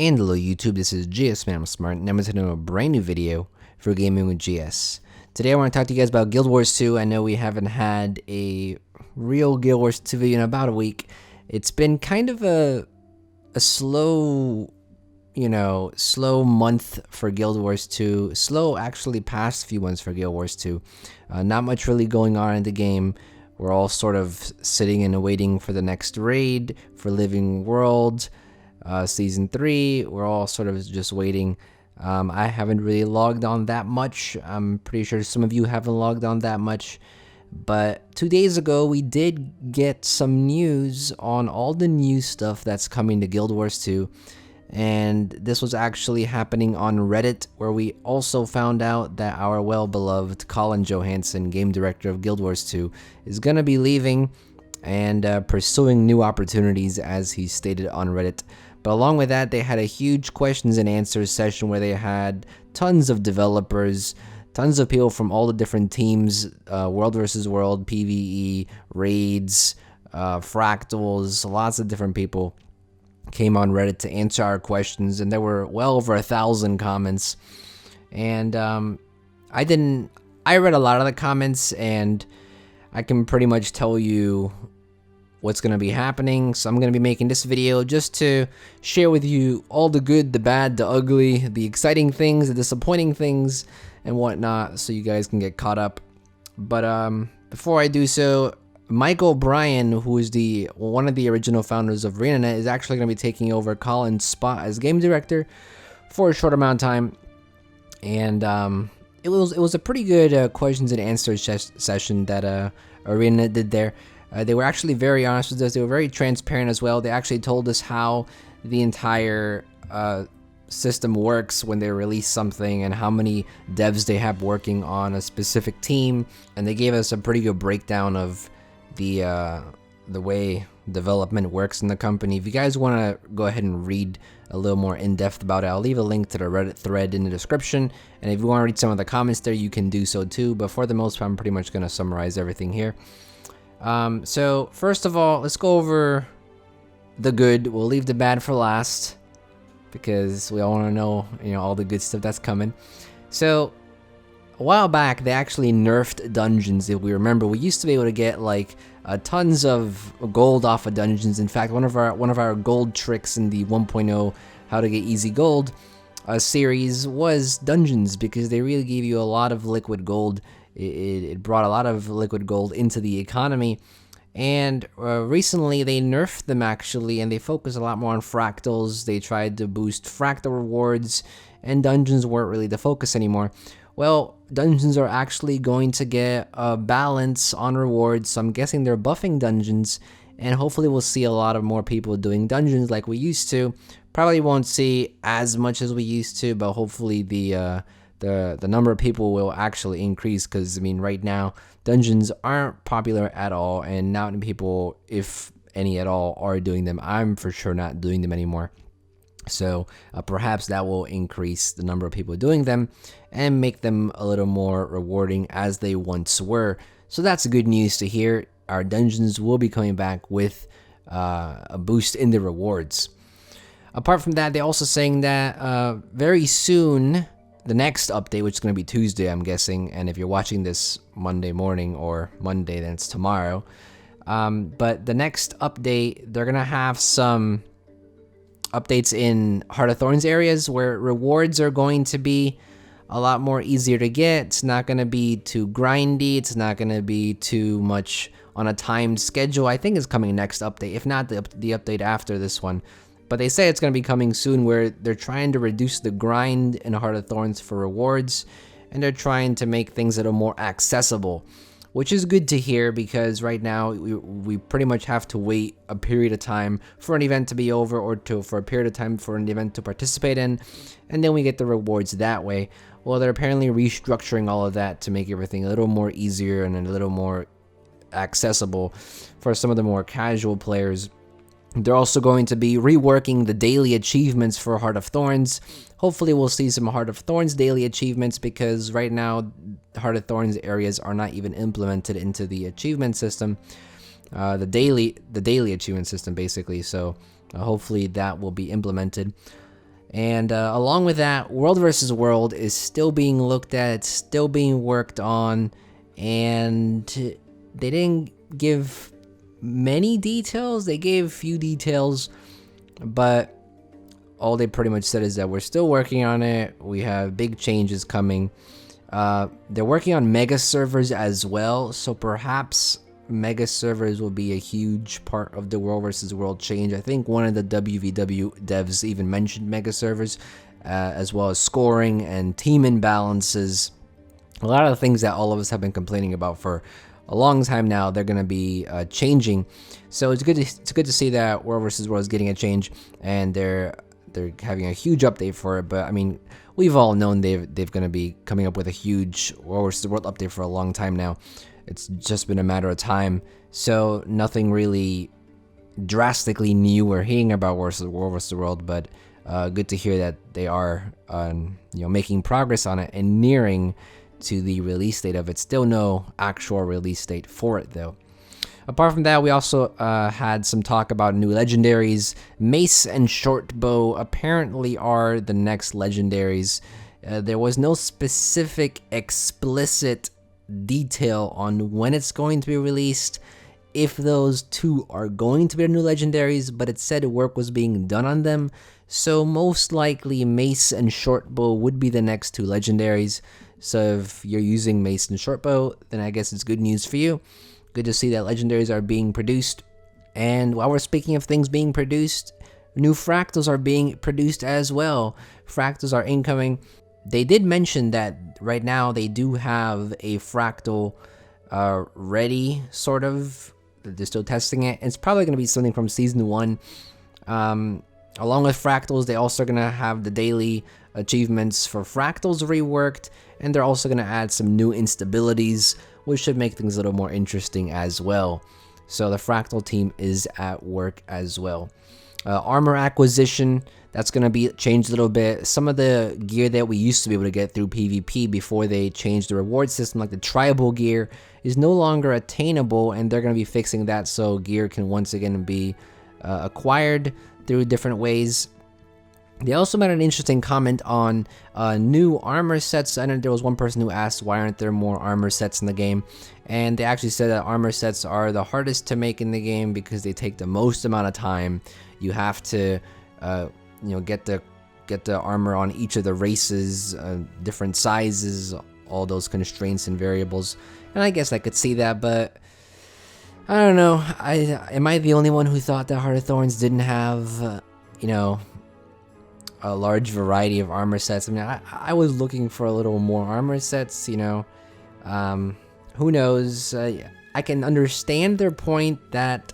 And hello YouTube, this is GSmaniamsmart, and I'm going to do a brand new video for Gaming with GS. Today I want to talk to you guys about Guild Wars 2. I know we haven't had a real Guild Wars 2 video in about a week. It's been kind of a slow, slow month for Guild Wars 2. Slow actually past few months for Guild Wars 2. Not much really going on in the game. We're all sort of sitting and waiting for the next raid, for Living World. Season 3, we're all sort of just waiting. I haven't really logged on that much. I'm pretty sure some of you haven't logged on that much. But 2 days ago, we did get some news on all the new stuff that's coming to Guild Wars 2. And this was actually happening on Reddit, where we also found out that our well-beloved Collin Johanson, game director of Guild Wars 2, is going to be leaving and pursuing new opportunities, as he stated on Reddit. But along with that, they had a huge questions and answers session where they had tons of developers, tons of people from all the different teams, World vs. World, PvE, raids, Fractals, lots of different people came on Reddit to answer our questions, and there were well over 1,000 comments. And I read a lot of the comments, and I can pretty much tell you what's going to be happening. So I'm going to be making this video just to share with you all the good, the bad, the ugly, the exciting things, the disappointing things, and whatnot, so you guys can get caught up. But before I do so, Mike O'Brien, who is one of the original founders of ArenaNet, is actually going to be taking over Colin's spot as game director for a short amount of time. And it was a pretty good questions and answers session that ArenaNet did there. They were actually very honest with us. They were very transparent as well. They actually told us how the entire system works when they release something and how many devs they have working on a specific team. And they gave us a pretty good breakdown of the way development works in the company. If you guys want to go ahead and read a little more in-depth about it, I'll leave a link to the Reddit thread in the description. And if you want to read some of the comments there, you can do so too. But for the most part, I'm pretty much going to summarize everything here. So first of all, let's go over the good. We'll leave the bad for last, because we all want to know, all the good stuff that's coming. So a while back, they actually nerfed dungeons. If we remember, we used to be able to get like tons of gold off of dungeons. In fact, one of our gold tricks in the 1.0 How to Get Easy Gold series was dungeons, because they really gave you a lot of liquid gold. It brought a lot of liquid gold into the economy. And recently they nerfed them actually, and they focus a lot more on fractals. They tried to boost fractal rewards, and dungeons weren't really the focus anymore. Well, dungeons are actually going to get a balance on rewards, so I'm guessing they're buffing dungeons, and hopefully we'll see a lot of more people doing dungeons like we used to. Probably won't see as much as we used to, but hopefully the number of people will actually increase, because I mean, right now dungeons aren't popular at all, and not many people, if any at all, are doing them. I'm for sure not doing them anymore. So perhaps that will increase the number of people doing them and make them a little more rewarding as they once were. So that's good news to hear. Our dungeons will be coming back with a boost in the rewards. Apart from that, they're also saying that very soon, the next update, which is going to be Tuesday, I'm guessing, and if you're watching this Monday morning or Monday, then it's tomorrow. But the next update, they're going to have some updates in Heart of Thorns areas where rewards are going to be a lot more easier to get. It's not going to be too grindy. It's not going to be too much on a timed schedule. I think it's coming next update, if not the update after this one. But they say it's going to be coming soon, where they're trying to reduce the grind in Heart of Thorns for rewards, and they're trying to make things that are more accessible, which is good to hear, because right now we pretty much have to wait a period of time for an event to be over, or for a period of time for an event to participate in, and then we get the rewards that way. Well, they're apparently restructuring all of that to make everything a little more easier and a little more accessible for some of the more casual players. They're also going to be reworking the daily achievements for Heart of Thorns. Hopefully we'll see some Heart of Thorns daily achievements, because right now Heart of Thorns areas are not even implemented into the achievement system. The daily achievement system, basically. So hopefully that will be implemented. And along with that, World versus World is still being looked at, it's still being worked on, and they didn't give many details. They gave few details, but all they pretty much said is that we're still working on it. We have big changes coming. They're working on mega servers as well, so perhaps mega servers will be a huge part of the World versus World change. I think one of the WvW devs even mentioned mega servers, as well as scoring and team imbalances. A lot of the things that all of us have been complaining about for a long time now, they're going to be changing. So it's good to see that World versus World is getting a change, and they're having a huge update for it. But I mean, we've all known they've going to be coming up with a huge World versus World update for a long time now. It's just been a matter of time. So nothing really drastically new we're hearing about World versus World, but good to hear that they are making progress on it and nearing to the release date of it. Still no actual release date for it though. Apart from that, we also had some talk about new legendaries. Mace and Shortbow apparently are the next legendaries. There was no specific explicit detail on when it's going to be released, if those two are going to be the new legendaries, but it said work was being done on them. So most likely Mace and Shortbow would be the next two legendaries. So if you're using Mace and Shortbow, then I guess it's good news for you. Good to see that legendaries are being produced. And while we're speaking of things being produced, new Fractals are being produced as well. Fractals are incoming. They did mention that right now they do have a Fractal ready, sort of. They're still testing it. It's probably going to be something from Season 1. Along with Fractals, they're also going to have the daily achievements for Fractals reworked, and they're also going to add some new instabilities, which should make things a little more interesting as well. So the Fractal team is at work as well. Armor acquisition, that's going to be changed a little bit. Some of the gear that we used to be able to get through PvP before they changed the reward system, like the tribal gear, is no longer attainable, and they're going to be fixing that so gear can once again be acquired through different ways. They also made an interesting comment on new armor sets. I know there was one person who asked why aren't there more armor sets in the game, and they actually said that armor sets are the hardest to make in the game because they take the most amount of time. You have to get the armor on each of the races, different sizes, all those constraints and variables. And I guess I could see that, but I don't know. Am I the only one who thought that Heart of Thorns didn't have a large variety of armor sets? I mean, I was looking for a little more armor sets, who knows? I can understand their point that,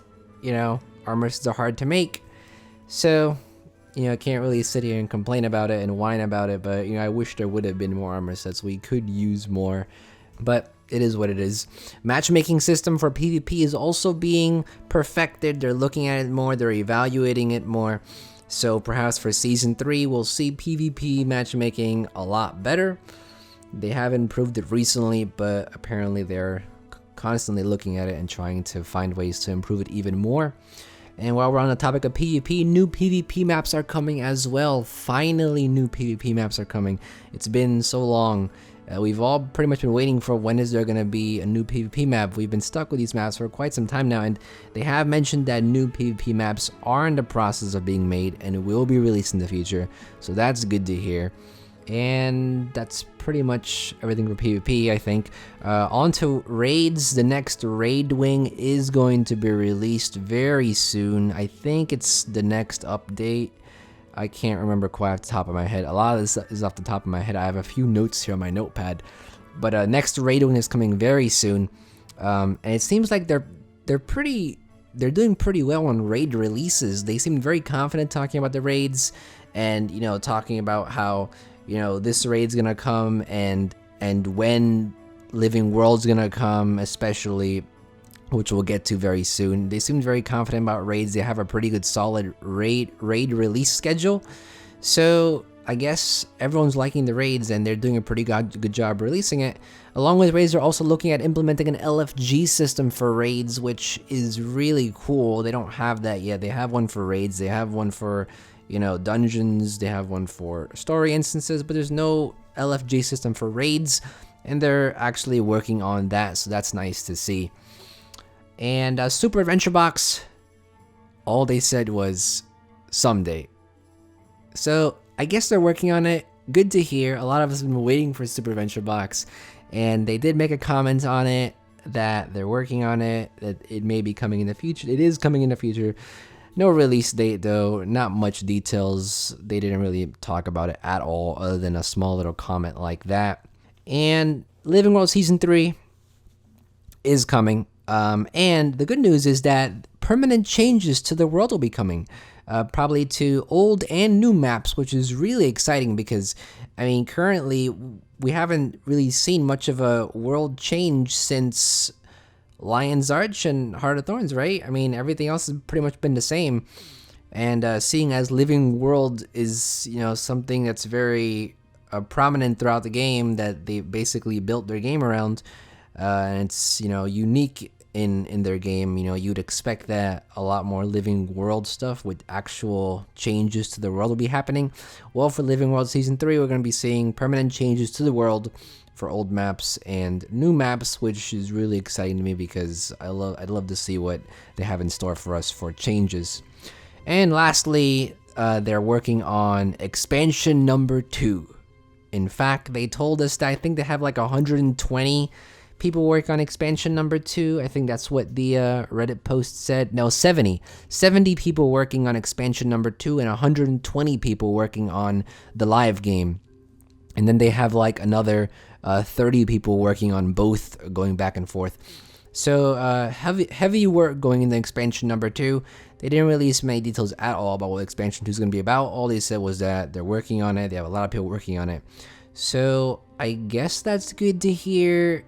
armor sets are hard to make. So, I can't really sit here and complain about it and whine about it, but, I wish there would have been more armor sets. We could use more, but it is what it is. Matchmaking system for PvP is also being perfected. They're looking at it more. They're evaluating it more. So perhaps for Season 3, we'll see PvP matchmaking a lot better. They have improved it recently, but apparently they're constantly looking at it and trying to find ways to improve it even more. And while we're on the topic of PvP, new PvP maps are coming as well. Finally, new PvP maps are coming. It's been so long. We've all pretty much been waiting for when is there going to be a new PvP map. We've been stuck with these maps for quite some time now, and they have mentioned that new PvP maps are in the process of being made and will be released in the future. So that's good to hear. And that's pretty much everything for PvP, I think. On to raids. The next raid wing is going to be released very soon. I think it's the next update. I can't remember quite off the top of my head. A lot of this is off the top of my head. I have a few notes here on my notepad. But next raid wing is coming very soon. And it seems like they're doing pretty well on raid releases. They seem very confident talking about the raids, and talking about how this raid's gonna come and when Living World's gonna come, especially, which we'll get to very soon. They seem very confident about raids. They have a pretty good solid raid release schedule. So I guess everyone's liking the raids and they're doing a pretty good job releasing it. Along with raids, they're also looking at implementing an LFG system for raids, which is really cool. They don't have that yet. They have one for raids. They have one for dungeons. They have one for story instances, but there's no LFG system for raids, and they're actually working on that, so that's nice to see. And Super Adventure Box, all they said was someday. So I guess they're working on it. Good to hear. A lot of us have been waiting for Super Adventure Box, and they did make a comment on it that they're working on it, that it may be coming in the future. It is coming in the future. No release date though, not much details. They didn't really talk about it at all other than a small little comment like that. And Living World Season 3 is coming. And the good news is that permanent changes to the world will be coming. Probably to old and new maps, which is really exciting because, currently we haven't really seen much of a world change since Lion's Arch and Heart of Thorns, right? Everything else has pretty much been the same. And seeing as Living World is, something that's very prominent throughout the game, that they basically built their game around, and it's, unique in their game, you'd expect that a lot more Living World stuff with actual changes to the world will be happening. Well, for Living World Season 3, we're going to be seeing permanent changes to the world for old maps and new maps, which is really exciting to me because I'd love to see what they have in store for us for changes. And lastly, they're working on expansion number 2. In fact, they told us that I think they have like 120 people work on expansion number 2. I think that's what the Reddit post said. No, 70 people working on expansion number 2 and 120 people working on the live game. And then they have like another 30 people working on both, going back and forth. So heavy work going into expansion number 2. They didn't release many details at all about what expansion 2 is going to be about. All they said was that they're working on it. They have a lot of people working on it. So I guess that's good to hear.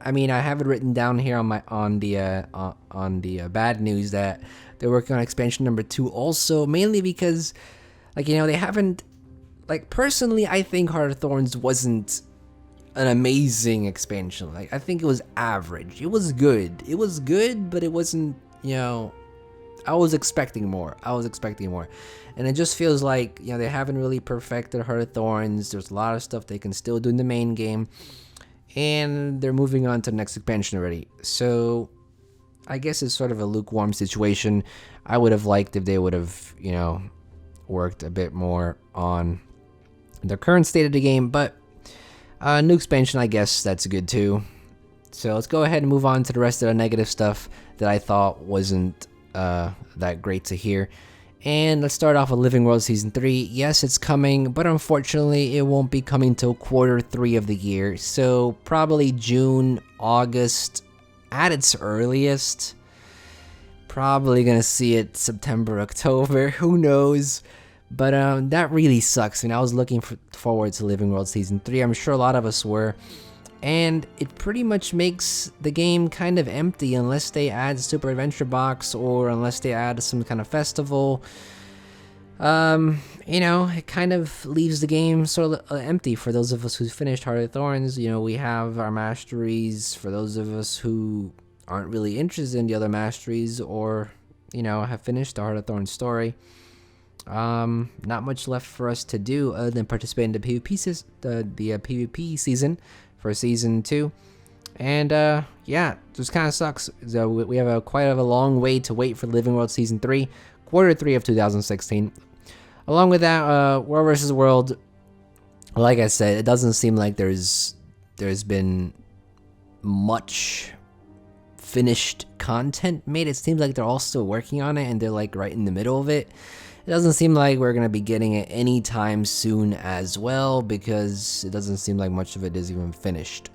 I have it written down here on the bad news that they're working on expansion number 2 also, mainly because they haven't, personally I think Heart of Thorns wasn't an amazing expansion. I think it was average. It was good, but it wasn't, I was expecting more. And it just feels like, they haven't really perfected Heart of Thorns. There's a lot of stuff they can still do in the main game, and they're moving on to the next expansion already. So I guess it's sort of a lukewarm situation. I would have liked if they would have, worked a bit more on the current state of the game, but new expansion, I guess that's good too. So let's go ahead and move on to the rest of the negative stuff that I thought wasn't that great to hear. And let's start off with Living World Season 3. Yes, it's coming, but unfortunately it won't be coming till Q3 of the year. So probably June, August at its earliest. Probably gonna see it September, October, who knows. But that really sucks. I was looking forward to Living World Season 3. I'm sure a lot of us were. And it pretty much makes the game kind of empty unless they add Super Adventure Box or unless they add some kind of festival. It kind of leaves the game sort of empty for those of us who finished Heart of Thorns. We have our masteries for those of us who aren't really interested in the other masteries or, have finished the Heart of Thorns story. Not much left for us to do other than participate in the PvP season for Season 2. And yeah, just kind of sucks. So we have quite a long way to wait for Living World Season 3, Q3 of 2016. Along with that, World vs. World, like I said, it doesn't seem like there's been much finished content made. It seems like they're all still working on it and they're right in the middle of it. It doesn't seem like we're going to be getting it anytime soon as well, because it doesn't seem like much of it is even finished,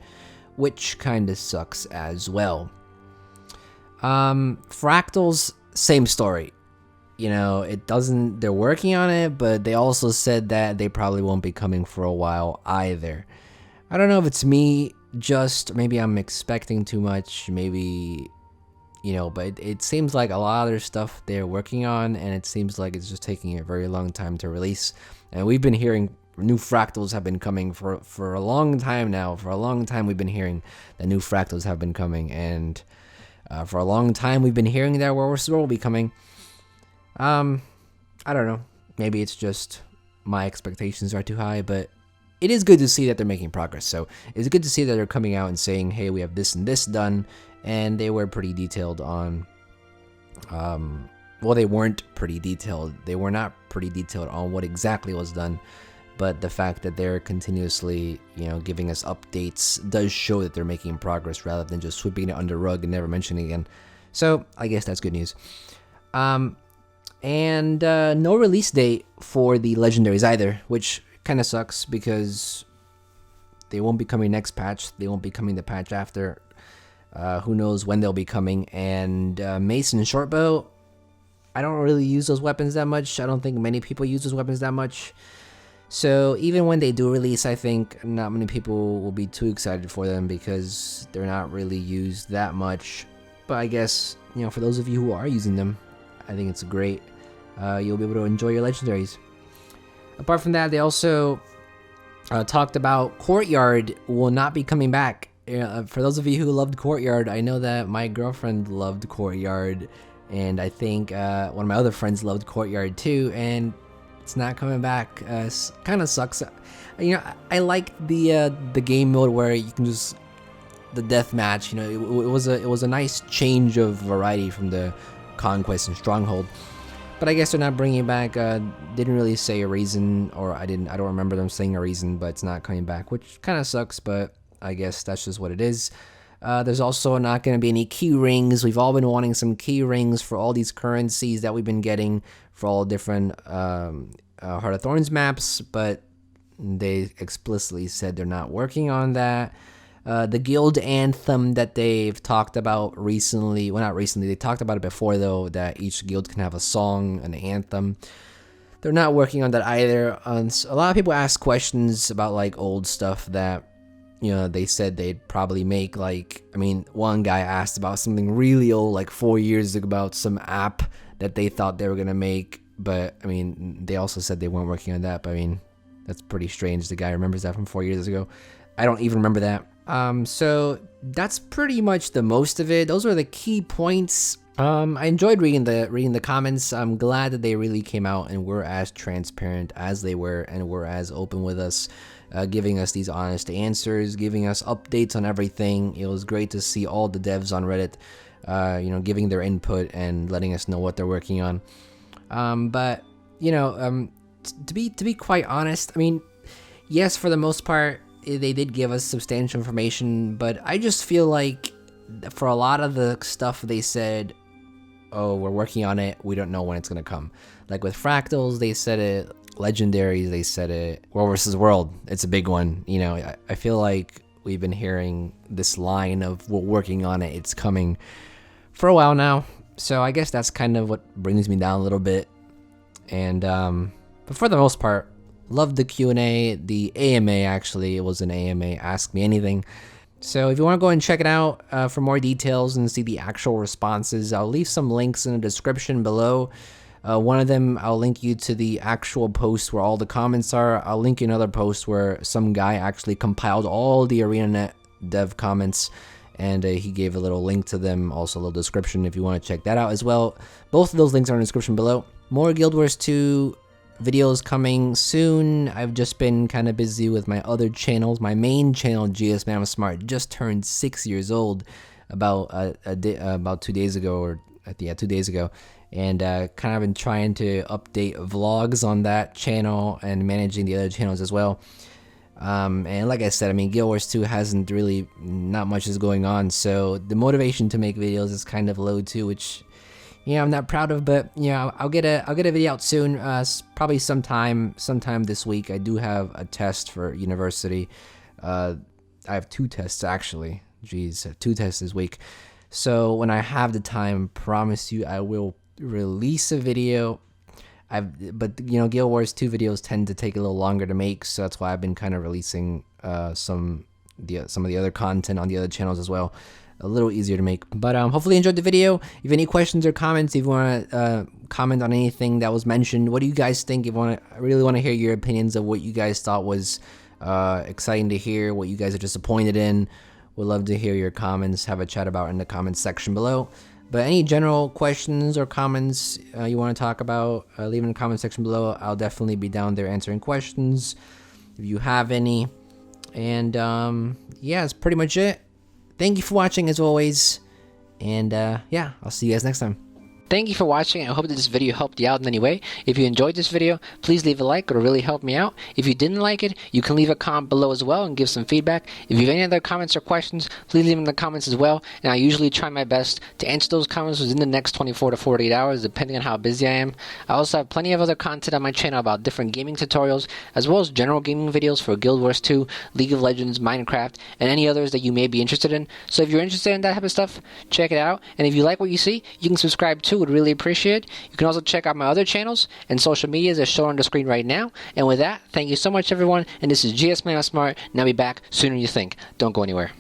which kind of sucks as well. Fractals, same story. They're working on it, but they also said that they probably won't be coming for a while either. I don't know if it's me, maybe I'm expecting too much, maybe... but it seems like a lot of their stuff they're working on, and it seems like it's just taking a very long time to release. And we've been hearing new Fractals have been coming for a long time now. For a long time we've been hearing that new Fractals have been coming, and for a long time we've been hearing that World vs. World will be coming. I don't know. Maybe it's just my expectations are too high, but it is good to see that they're making progress. So it's good to see that they're coming out and saying, hey, we have this and this done. And they were pretty detailed on, well, they weren't pretty detailed. They were not pretty detailed on what exactly was done. But the fact that they're continuously, giving us updates does show that they're making progress rather than just sweeping it under the rug and never mentioning it again. So I guess that's good news. And no release date for the legendaries either, which kind of sucks because they won't be coming next patch. They won't be coming the patch after. Who knows when they'll be coming. And Mace and Shortbow, I don't really use those weapons that much. I don't think many people use those weapons that much. So even when they do release, I think not many people will be too excited for them because they're not really used that much. But I guess, for those of you who are using them, I think it's great. You'll be able to enjoy your legendaries. Apart from that, they also talked about Courtyard will not be coming back. For those of you who loved Courtyard, I know that my girlfriend loved Courtyard, and I think one of my other friends loved Courtyard too, and it's not coming back. Kind of sucks. I like the game mode where you can just the death match. It was a nice change of variety from the Conquest and Stronghold. But I guess they're not bringing it back. Didn't really say a reason, or I don't remember them saying a reason, but it's not coming back, which kind of sucks. But I guess that's just what it is. There's also not going to be any key rings. We've all been wanting some key rings for all these currencies that we've been getting for all different Heart of Thorns maps, but they explicitly said they're not working on that. The guild anthem that they've talked about recently, well, not recently, they talked about it before though, that each guild can have a song, an anthem. They're not working on that either. A lot of people ask questions about like old stuff that they said they'd probably make. One guy asked about something really old, like 4 years ago, about some app that they thought they were gonna make. But they also said they weren't working on that. But that's pretty strange. The guy remembers that from 4 years ago. I don't even remember that. So that's pretty much the most of it. Those are the key points. I enjoyed reading the comments. I'm glad that they really came out and were as transparent as they were and were as open with us, giving us these honest answers, giving us updates on everything. It was great to see all the devs on Reddit, giving their input and letting us know what they're working on. But to be quite honest, yes, for the most part, they did give us substantial information, but I just feel like for a lot of the stuff they said, oh, we're working on it, we don't know when it's gonna come. Like with Fractals, they said it. Legendaries, they said it. World versus World, it's a big one. I feel like we've been hearing this line of we're working on it, it's coming for a while now. So I guess that's kind of what brings me down a little bit. And but for the most part, loved the Q&A, the AMA actually. It was an AMA, Ask Me Anything. So if you want to go and check it out for more details and see the actual responses, I'll leave some links in the description below. One of them, I'll link you to the actual post where all the comments are. I'll link you another post where some guy actually compiled all the ArenaNet dev comments, and he gave a little link to them, also a little description if you want to check that out as well. Both of those links are in the description below. More Guild Wars 2 videos coming soon. I've just been kind of busy with my other channels. My main channel, GSmaniamsmart, just turned 6 years old about 2 days ago, or 2 days ago, and kind of been trying to update vlogs on that channel and managing the other channels as well. And like I said, Guild Wars 2 hasn't really, not much is going on, so the motivation to make videos is kind of low too, which I'm not proud of, but I'll get a video out soon, probably sometime this week. I do have a test for university. I have 2 tests actually. Jeez, 2 tests this week. So when I have the time, promise you I will release a video. But Guild Wars 2 videos tend to take a little longer to make, so that's why I've been kind of releasing some of the other content on the other channels as well. A little easier to make. But hopefully you enjoyed the video. If you have any questions or comments, if you want to comment on anything that was mentioned, what do you guys think? I really want to hear your opinions of what you guys thought was exciting to hear, what you guys are disappointed in. Would love to hear your comments, have a chat about it in the comments section below. But any general questions or comments you want to talk about, leave in the comment section below. I'll definitely be down there answering questions if you have any. And yeah, that's pretty much it. Thank you for watching as always. And yeah, I'll see you guys next time. Thank you for watching. I hope that this video helped you out in any way. If you enjoyed this video, please leave a like. It'll really help me out. If you didn't like it, you can leave a comment below as well and give some feedback. If you have any other comments or questions, please leave them in the comments as well. And I usually try my best to answer those comments within the next 24 to 48 hours, depending on how busy I am. I also have plenty of other content on my channel about different gaming tutorials, as well as general gaming videos for Guild Wars 2, League of Legends, Minecraft, and any others that you may be interested in. So if you're interested in that type of stuff, check it out. And if you like what you see, you can subscribe too. Would really appreciate it. You can also check out my other channels and social medias as shown on the screen right now. And with that, thank you so much everyone, and this is GSmaniamsmart, and I'll be back sooner than you think. Don't go anywhere.